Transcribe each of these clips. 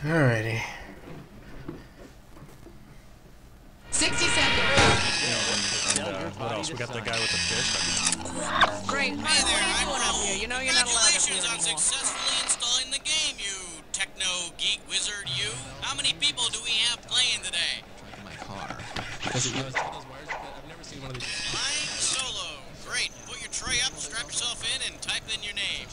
Alrighty. 60 seconds. What else? We got the guy with the fish. Great. Hi there. What are you doing up here? You know you're not allowed up here Congratulations on anymore. successfully installing the game, you techno geek wizard, you. How many people do we have playing today? My car. I've never seen one of these. Flying solo. Great. Put your tray up, strap yourself in, and type in your name.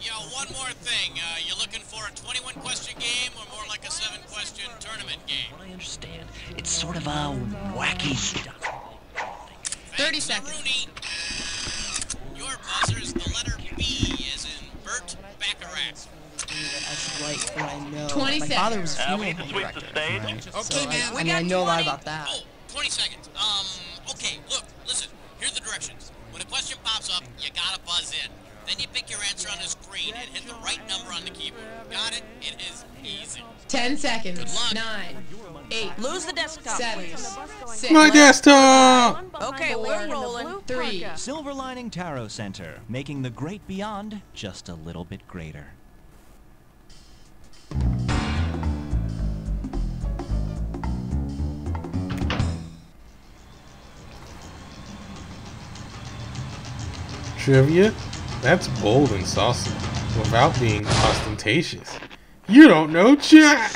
Yeah, one more thing. You looking for a 21-question game or more like a 7-question tournament game? What I understand, it's sort of a wacky stuff. 30 seconds. Rooney. Your buzzer is the letter B, as in Bert Bacharach. That's right, I know. 20 My seconds. father was a we funeral need to home sweep the director. stage. So Okay, man, I know a lot about that. Oh, 20 seconds. Okay, look, listen. Here's the directions. When a question pops up, you gotta buzz in. Then you pick your answer on the screen and hit the right number on the keyboard. Got it? It is easy. 10 seconds. Good luck. 9, 8, Lose the desktop, 7, please. 6. My desktop! Okay, we're rolling. 3. Silver Lining Tarot Center, making the great beyond just a little bit greater. Trivia? That's bold and saucy, without being ostentatious. You don't know Jack!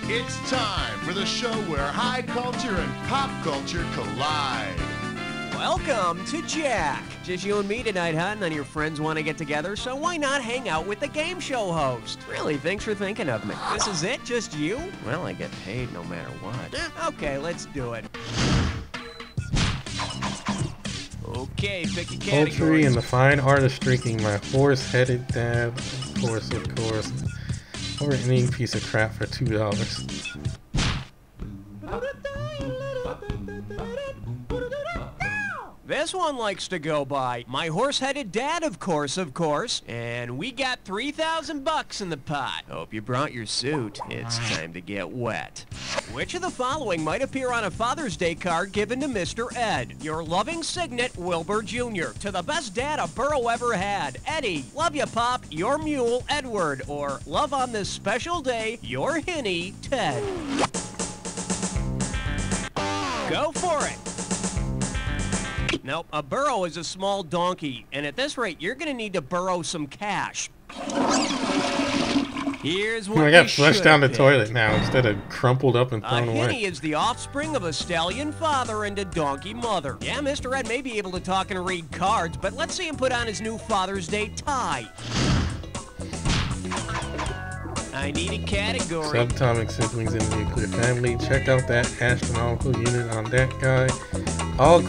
It's time for the show where high culture and pop culture collide. Welcome to Jack. Just you and me tonight, huh? None of your friends want to get together, so why not hang out with the game show host? Really, thanks for thinking of me. This is it? Just you? Well, I get paid no matter what. Okay, let's do it. Okay, pick a category. Poultry and the fine art of streaking my horse-headed dad. Of course. Over-eating piece of crap for $2. This one likes to go by my horse-headed dad, of course. And we got 3,000 bucks in the pot. Hope you brought your suit. It's time to get wet. Which of the following might appear on a Father's Day card given to Mr. Ed? Your loving signet, Wilbur Jr. To the best dad a burro ever had, Eddie. Love ya, Pop. Your mule, Edward. Or love on this special day, your hinny, Ted. Go for it. Nope, a burro is a small donkey, and at this rate, you're gonna need to burrow some cash. Here's what I you got flushed should down the pick. toilet now instead of crumpled up and A thrown hinny away. is the offspring of a stallion father and a donkey mother. Yeah, Mr. Ed may be able to talk and read cards, but let's see him put on his new Father's Day tie. I need a category. Subatomic siblings in the nuclear family. Check out that astronomical unit on that guy. All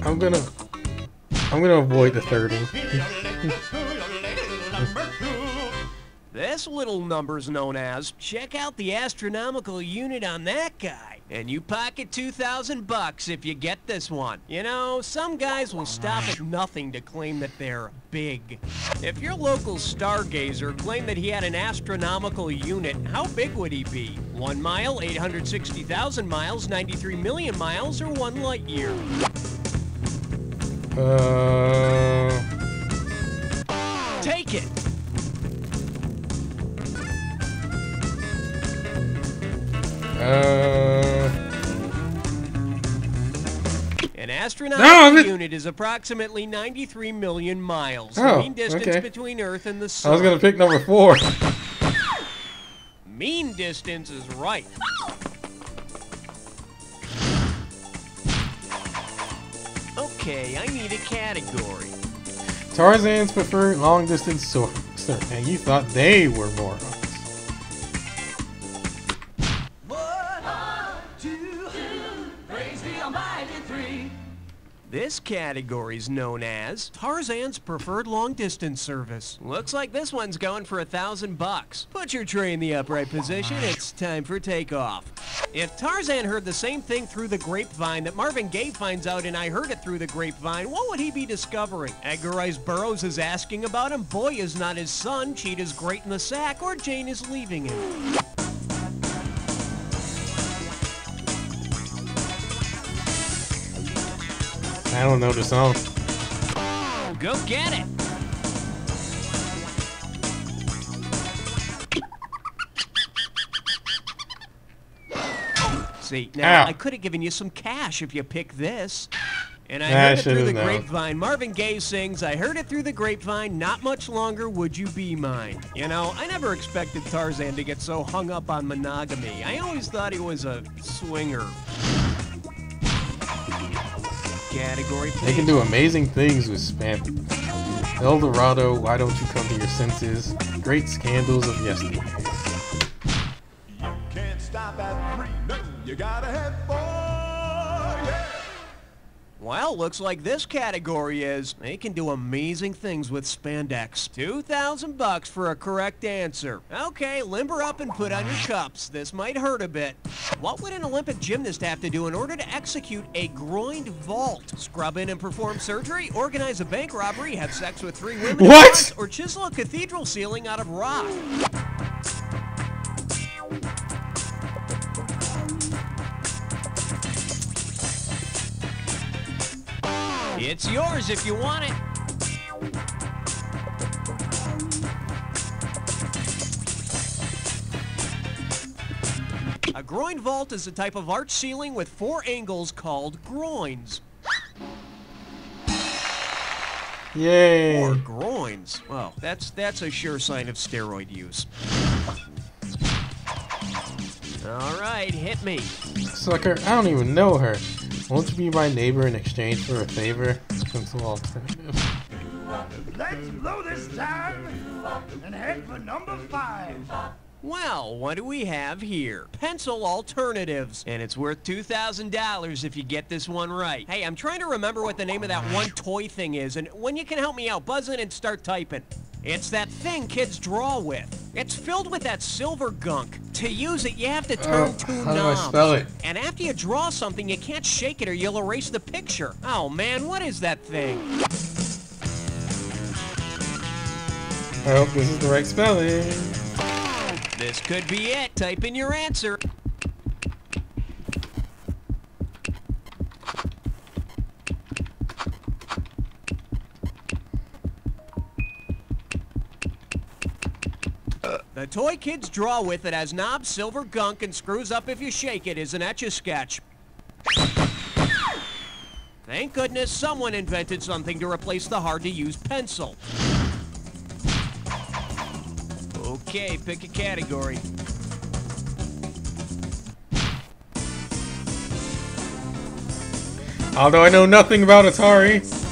I'm gonna avoid the 30. This little number's known as, check out the astronomical unit on that guy. And you pocket 2,000 bucks if you get this one. You know, some guys will stop at nothing to claim that they're big. If your local stargazer claimed that he had an astronomical unit, how big would he be? 1 mile, 860,000 miles, 93 million miles, or 1 light year? Take it. An astronomical unit is approximately 93 million miles. The mean distance between Earth and the Sun. I was gonna pick number 4. Mean distance is right. Okay, I need a category. Tarzan's preferred long distance surf. And you thought they were morons. This category's known as Tarzan's preferred long-distance service. Looks like this one's going for 1,000 bucks. Put your tray in the upright position. It's time for takeoff. If Tarzan heard the same thing through the grapevine that Marvin Gaye finds out and I heard it through the grapevine, what would he be discovering? Edgar Rice Burroughs is asking about him, Boy is not his son, Cheetah's great in the sack, or Jane is leaving him. I don't know the song. Go get it! see. Now, Ow. I could have given you some cash if you picked this. And I Nah, I heard it through should've the known. grapevine. Marvin Gaye sings, I heard it through the grapevine, not much longer would you be mine. You know, I never expected Tarzan to get so hung up on monogamy. I always thought he was a swinger. Category, please. They can do amazing things with spam. El Dorado, Why Don't You Come to Your Senses? Great scandals of yesterday. Can't stop at 3, no, you gotta head for, yeah. Well, looks like this category is, they can do amazing things with spandex. $2,000 for a correct answer. Okay, limber up and put on your cups. This might hurt a bit. What would an Olympic gymnast have to do in order to execute a groined vault? Scrub in and perform surgery, organize a bank robbery, have sex with 3 women What? at once, or chisel a cathedral ceiling out of rock? It's yours if you want it. A groin vault is a type of arch ceiling with 4 angles called groins. Yay! 4 groins. Well, that's a sure sign of steroid use. All right, hit me. Sucker, I don't even know her. Won't you be my neighbor in exchange for a favor? Pencil alternative. Let's blow this time and head for number 5. Well, what do we have here? Pencil alternatives. And it's worth $2,000 if you get this one right. Hey, I'm trying to remember what the name of that one toy thing is, and when you can help me out, buzz in and start typing. It's that thing kids draw with. It's filled with that silver gunk. To use it, you have to turn 2 how do I knobs. spell it? And after you draw something, you can't shake it or you'll erase the picture. Oh man, what is that thing? I hope this is the right spelling. This could be it. Type in your answer. The toy kids draw with that has knobs, silver gunk, and screws up if you shake it is an Etch-a-Sketch. Thank goodness someone invented something to replace the hard-to-use pencil. Okay, pick a category. Although I know nothing about Atari.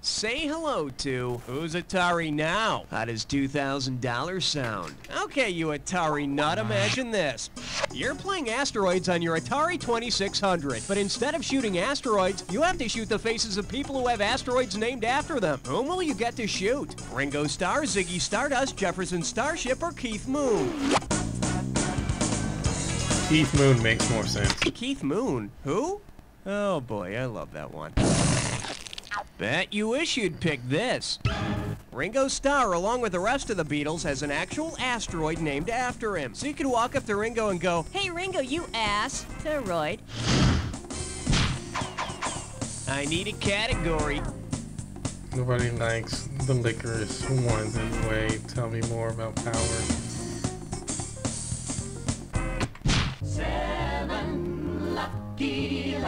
Say hello to who's Atari now? How does $2,000 sound? Okay, you Atari nut, imagine this. You're playing asteroids on your Atari 2600, but instead of shooting asteroids, you have to shoot the faces of people who have asteroids named after them. Whom will you get to shoot? Ringo Starr, Ziggy Stardust, Jefferson Starship, or Keith Moon? Keith Moon makes more sense. Keith Moon? Who? Oh boy, I love that one. Bet you wish you'd pick this. Ringo Starr, along with the rest of the Beatles, has an actual asteroid named after him. So you could walk up to Ringo and go, Hey Ringo, you asteroid. I need a category. Nobody likes the licorice ones anyway. Tell me more about power. 7, lucky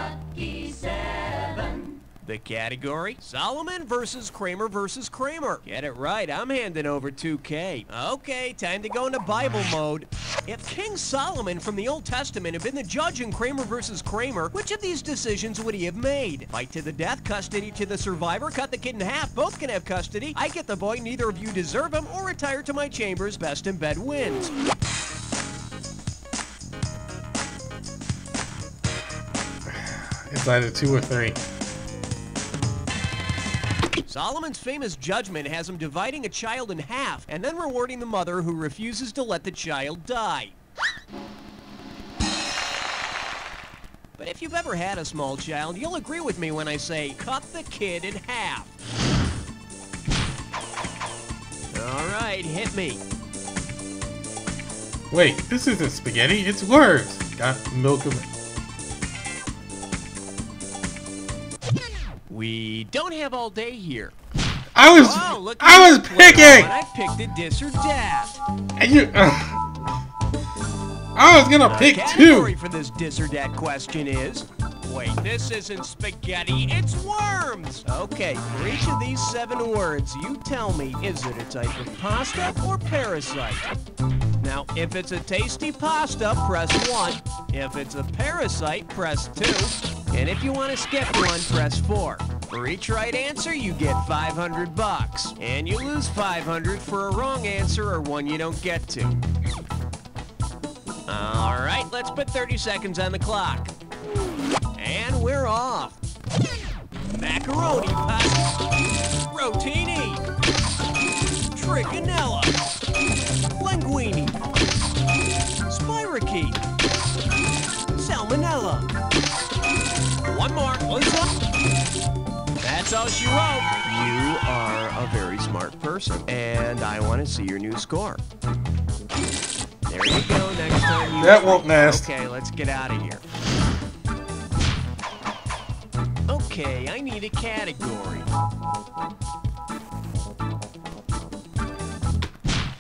7. The category, Solomon versus Kramer versus Kramer. Get it right, I'm handing over 2K. Okay, time to go into Bible mode. If King Solomon from the Old Testament had been the judge in Kramer versus Kramer, which of these decisions would he have made? Fight to the death, custody to the survivor, cut the kid in half, both can have custody, I get the boy, neither of you deserve him, or retire to my chambers, best in bed wins. It's either 2 or 3. Solomon's famous judgment has him dividing a child in half and then rewarding the mother who refuses to let the child die. But if you've ever had a small child, you'll agree with me when I say, cut the kid in half. All right, hit me. Wait, this isn't spaghetti, it's words. Got milk of it. We don't have all day here. I was picking! I picked a dis or dat. And you, I was gonna pick category 2. for this dis or dat question is... Wait, this isn't spaghetti, it's worms! Okay, for each of these 7 words, you tell me, is it a type of pasta or parasite? Now, if it's a tasty pasta, press 1. If it's a parasite, press 2. And if you want to skip 1, press 4. For each right answer, you get 500 bucks. And you lose 500 for a wrong answer or one you don't get to. All right, let's put 30 seconds on the clock. And we're off. Macaroni pasta, rotini, trigonella, linguine, spirochete, salmonella. One more, That's all she wrote. You are a very smart person, and I want to see your new score. There you go, next time you... That won't last. Okay, let's get out of here. Okay, I need a category.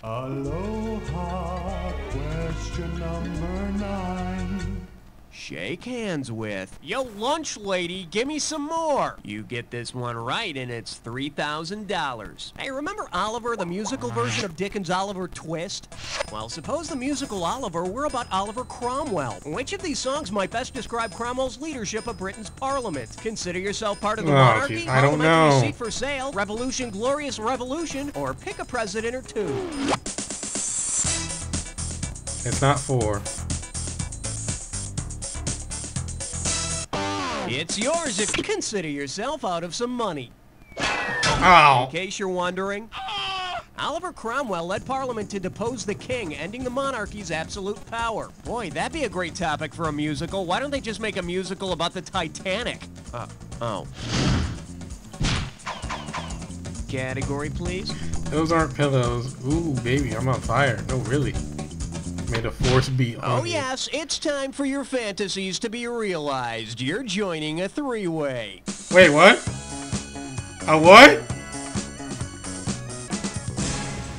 Aloha, question number 9. Shake hands with. Yo, lunch lady, give me some more. You get this one right, and it's $3,000. Hey, remember Oliver, the musical version of Dickens' Oliver Twist? Well, suppose the musical Oliver were about Oliver Cromwell. Which of these songs might best describe Cromwell's leadership of Britain's parliament? Consider yourself part of the monarchy, I don't parliamentary know. seat for sale, revolution, glorious revolution, or pick a president or two. It's not 4. It's yours if you consider yourself out of some money. Ow. In case you're wondering, Oliver Cromwell led Parliament to depose the king, ending the monarchy's absolute power. Boy, that'd be a great topic for a musical. Why don't they just make a musical about the Titanic? Oh. Category, please. Those aren't pillows. Ooh, baby, I'm on fire. No, really. Made a force beat on Oh yes, it's time for your fantasies to be realized. You're joining a 3-way. Wait, what? A what?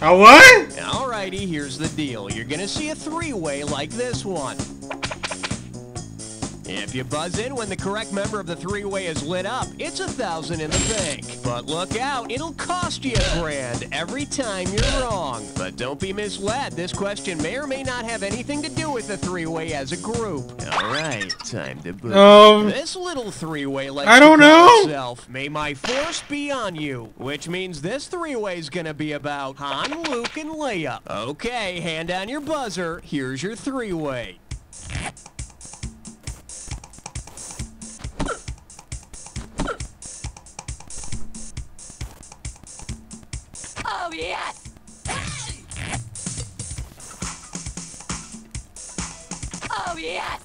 A what? Alrighty, here's the deal. You're gonna see a 3-way like this one. If you buzz in when the correct member of the 3-way is lit up, it's $1,000 in the bank. But look out, it'll cost you $1,000 every time you're wrong. But don't be misled, this question may or may not have anything to do with the 3-way as a group. Alright, time to buzz. This little 3-way likes I don't to call know. itself, May My Force Be On You, which means this 3-way's gonna be about Han, Luke, and Leia. Okay, hand down your buzzer, here's your 3-way. Oh, yes! Oh, yes!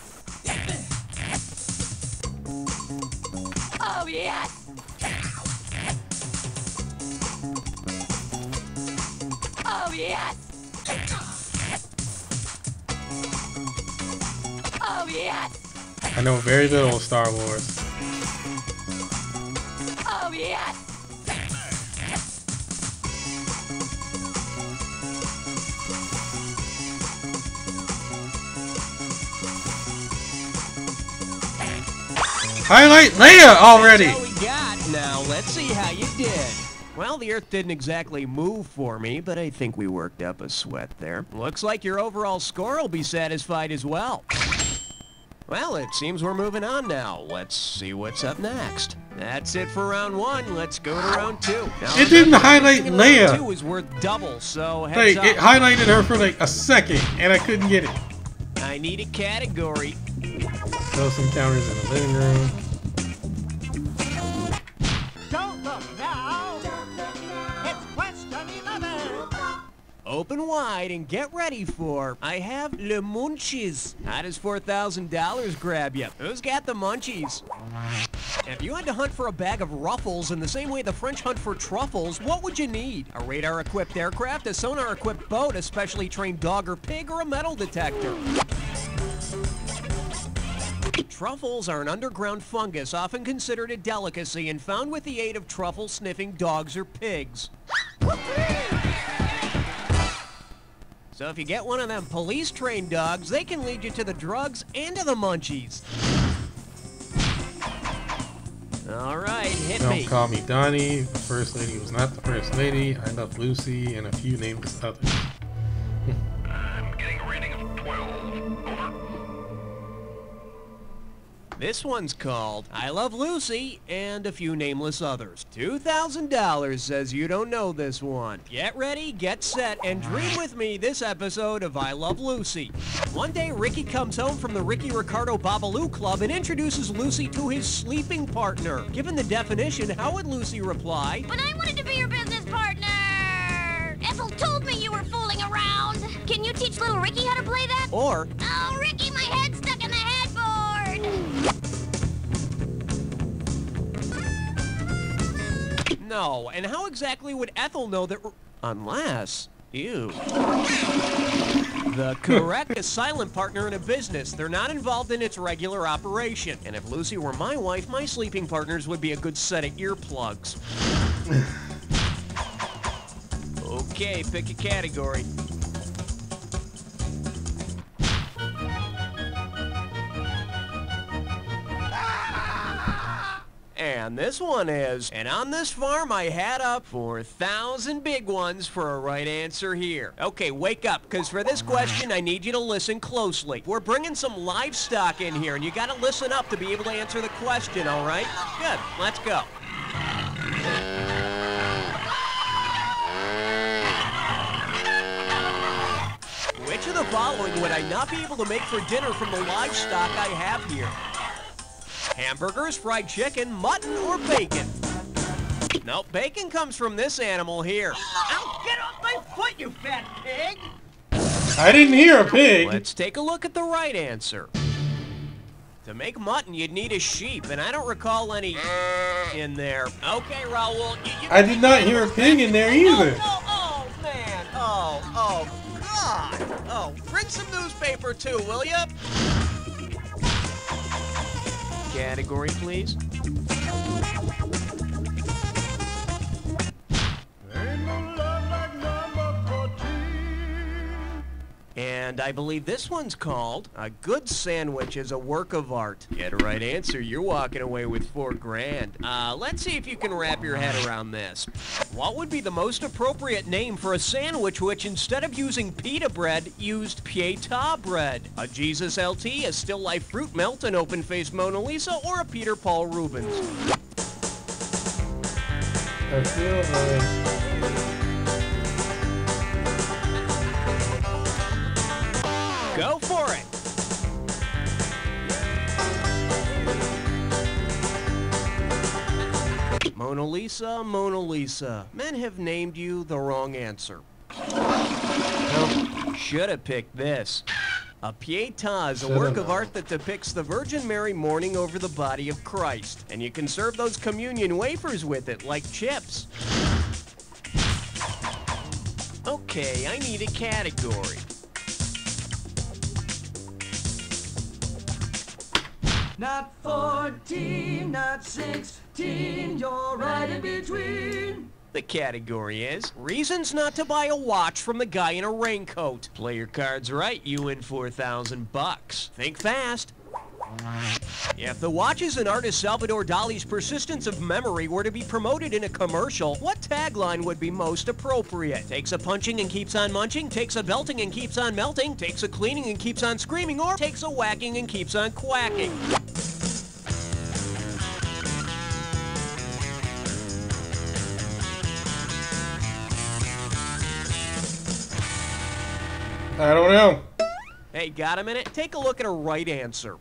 Oh, yes! Oh, yes! Oh, yes! I know very little Star Wars. Oh, yes! Highlight Leia already! That's all we got. Now, let's see how you did. Well, the Earth didn't exactly move for me, but I think we worked up a sweat there. Looks like your overall score will be satisfied as well. Well, it seems we're moving on now. Let's see what's up next. That's it for round 1. Let's go to round 2. Now, It didn't highlight Leia. Round 2 is worth double, so heads Like, up. it highlighted her for like a second, and I couldn't get it. I need a category. Throw some counters in the living room. Don't look now. It's question 11. Open wide and get ready for, I have le munchies. How does $4,000 grab you? Who's got the munchies? If you had to hunt for a bag of ruffles in the same way the French hunt for truffles, what would you need? A radar-equipped aircraft, a sonar-equipped boat, a specially trained dog or pig, or a metal detector? Truffles are an underground fungus often considered a delicacy and found with the aid of truffle-sniffing dogs or pigs. So if you get one of them police-trained dogs, they can lead you to the drugs and to the munchies. All right, hit me. Don't call me Donnie. The first lady was not the first lady. I love Lucy and a few nameless others. I'm getting a rating of 12. Over. This one's called I Love Lucy and a Few Nameless Others. $2,000 says you don't know this one. Get ready, get set, and dream with me this episode of I Love Lucy. One day, Ricky comes home from the Ricky Ricardo Babalu Club and introduces Lucy to his sleeping partner. Given the definition, how would Lucy reply? But I wanted to be your business partner! Ethel told me you were fooling around! Can you teach little Ricky how to play that? Or, Oh, Ricky, my head's stuck in the headboard! no. And how exactly would Ethel know that... Unless... Ew. The correct silent partner in a business. They're not involved in its regular operation. And if Lucy were my wife, my sleeping partners would be a good set of earplugs. Okay, pick a category. And this one is, and on this farm I had up 4,000 big ones for a right answer here. Okay, wake up, because for this question I need you to listen closely. We're bringing some livestock in here, and you got to listen up to be able to answer the question, all right? Good, let's go. Which of the following would I not be able to make for dinner from the livestock I have here? Hamburgers, fried chicken, mutton, or bacon? Nope, bacon comes from this animal here. Ow, get off my foot, you fat pig! I didn't hear a pig. Let's take a look at the right answer. To make mutton, you'd need a sheep, and I don't recall any in there. Okay, Raul, I did not hear a pig in there either. Oh, man. Oh, God. Oh, bring some newspaper too, will ya? Category, please. And I believe this one's called A Good Sandwich is a Work of Art. Get a right answer, you're walking away with $4 grand. Let's see if you can wrap your head around this. What would be the most appropriate name for a sandwich which, instead of using pita bread, used Pietà bread? A Jesus LT, a still life fruit melt, an open-faced Mona Lisa, or a Peter Paul Rubens? I feel like... Go for it! Mona Lisa, Mona Lisa. Men have named you the wrong answer. Nope. Should have picked this. A Pietà is a work of art that depicts the Virgin Mary mourning over the body of Christ. And you can serve those communion wafers with it, like chips. Okay, I need a category. Not 14, not 16, you're right in between. The category is reasons not to buy a watch from the guy in a raincoat. Play your cards right, you win $4,000. Think fast. If the watches and artist Salvador Dali's persistence of memory were to be promoted in a commercial, what tagline would be most appropriate? Takes a punching and keeps on munching, takes a belting and keeps on melting, takes a cleaning and keeps on screaming, or takes a whacking and keeps on quacking? I don't know. Hey, got a minute? Take a look at a right answer.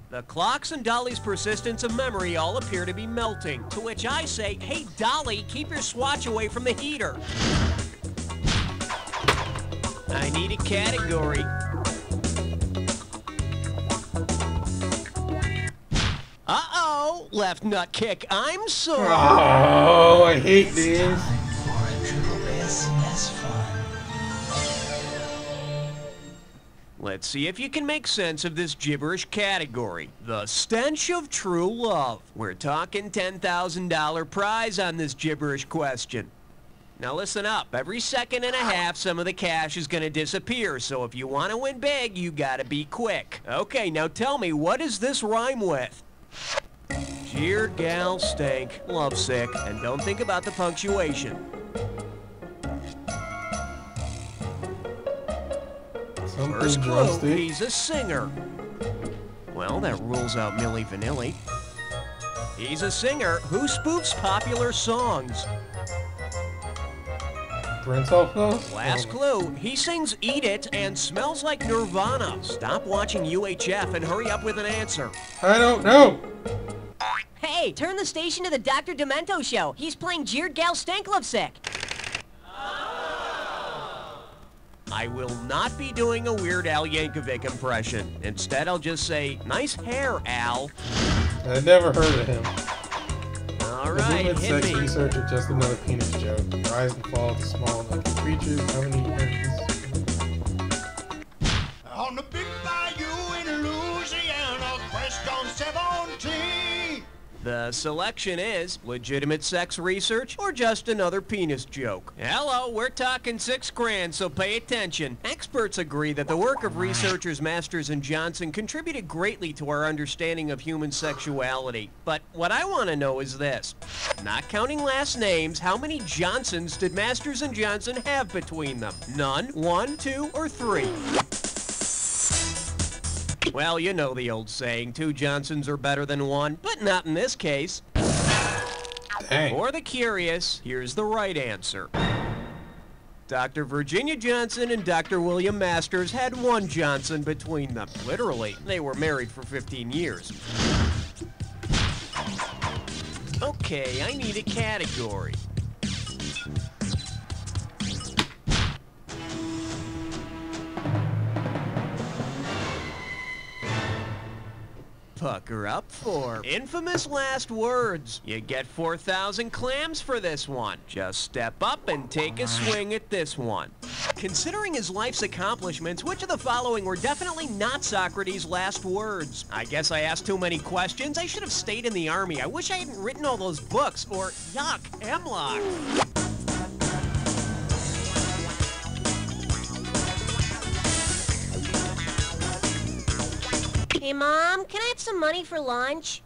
The clocks and Dolly's persistence of memory all appear to be melting, to which I say, hey, Dolly, keep your swatch away from the heater. I need a category. Uh-oh, left nut kick, I'm sorry. Oh, I hate this. Let's see if you can make sense of this gibberish category. The stench of true love. We're talking $10,000 prize on this gibberish question. Now listen up. Every second and a half, some of the cash is gonna disappear. So if you want to win big, you gotta be quick. Okay, now tell me, what does this rhyme with? Jeer, gal, stank, lovesick, and don't think about the punctuation. First clue, he's a singer. Well, that rules out Milli Vanilli. He's a singer who spoofs popular songs. Last clue, he sings Eat It and smells like Nirvana. Stop watching UHF and hurry up with an answer. I don't know. Hey, turn the station to the Dr. Demento show. He's playing Jeered Gal Stank Lovesick. I will not be doing a Weird Al Yankovic impression. Instead, I'll just say, nice hair, Al. I never heard of him. All right, hit sex me. research or just another penis joke? Rise and fall to small and ugly creatures. How many On the big bayou in Louisiana, question 17. The selection is legitimate sex research or just another penis joke. Hello, we're talking $6 grand, so pay attention. Experts agree that the work of researchers Masters and Johnson contributed greatly to our understanding of human sexuality. But what I want to know is this. Not counting last names, how many Johnsons did Masters and Johnson have between them? None, 1, 2, or 3? Well, you know the old saying, 2 Johnsons are better than 1, but not in this case. Dang. For the curious, here's the right answer. Dr. Virginia Johnson and Dr. William Masters had 1 Johnson between them. Literally, they were married for 15 years. Okay, I need a category. Pucker up for infamous last words. You get 4,000 clams for this one. Just step up and take a swing at this one. Considering his life's accomplishments, which of the following were definitely not Socrates' last words? I guess I asked too many questions. I should have stayed in the army. I wish I hadn't written all those books, or yuck, hemlock. Hey, Mom, can I have some money for lunch?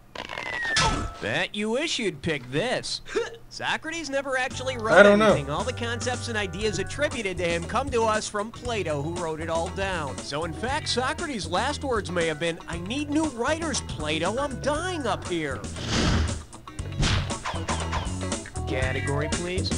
Bet you wish you'd pick this. Socrates never actually wrote anything. All the concepts and ideas attributed to him come to us from Plato, who wrote it all down. So in fact, Socrates' last words may have been, I need new writers, Plato. I'm dying up here. Category, please.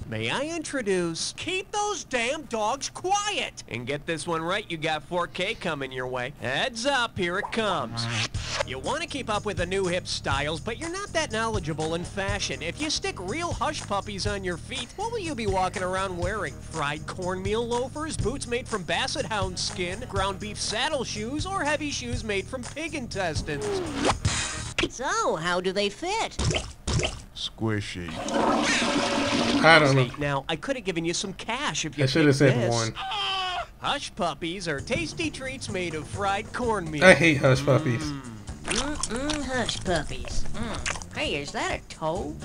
May I introduce, keep those damn dogs quiet! And get this one right, you got 4K coming your way. Heads up, here it comes. You want to keep up with the new hip styles, but you're not that knowledgeable in fashion. If you stick real hush puppies on your feet, what will you be walking around wearing? Fried cornmeal loafers, boots made from basset hound skin, ground beef saddle shoes, or heavy shoes made from pig intestines? So, how do they fit? Squishy. I don't know. Now, I could have given you some cash if you I should have said this. 1. Hush puppies are tasty treats made of fried cornmeal. I hate hush puppies. Hush puppies. Hey, is that a toe?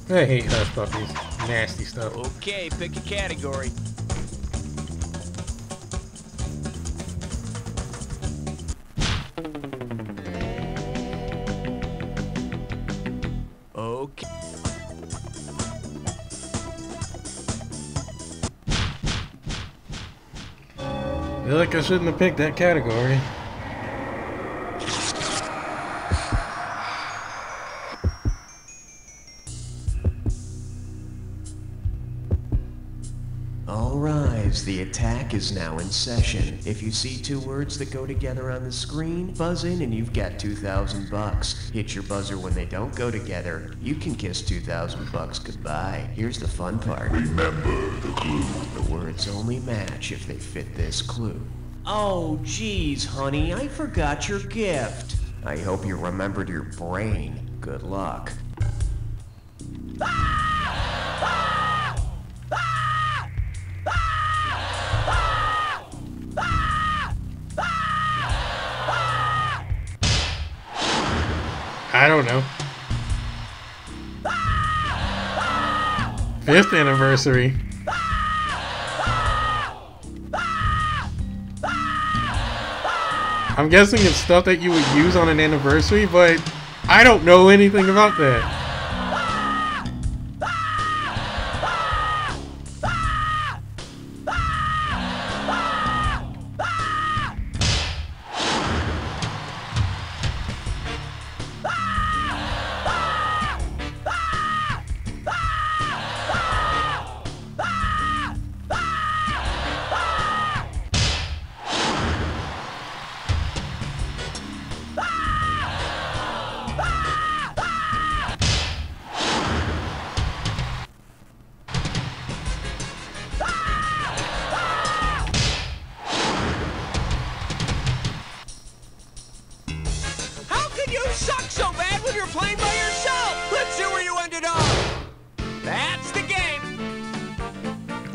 I hate hush puppies. Nasty stuff. Okay, pick a category. Okay. I feel like I shouldn't have picked that category. All rise, the attack is now in session. If you see 2 words that go together on the screen, buzz in and you've got 2,000 bucks. Hit your buzzer when they don't go together. You can kiss 2,000 bucks goodbye. Here's the fun part. Remember the clue. The words only match if they fit this clue. Oh, geez, honey, I forgot your gift. I hope you remembered your brain. Good luck. I don't know. 5th anniversary. I'm guessing it's stuff that you would use on an anniversary, but I don't know anything about that.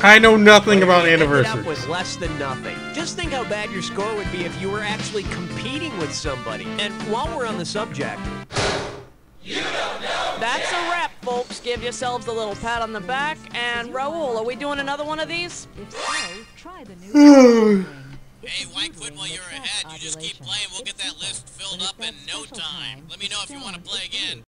I know nothing about anniversaries. With less than nothing. Just think how bad your score would be if you were actually competing with somebody. And while we're on the subject, you don't know. That's a wrap, folks. Give yourselves a little pat on the back. And Raul, are we doing another one of these? If so, try the new. Hey, why quit while you're ahead? You just keep playing. We'll get that list filled up in no time. Let me know if you want to play again.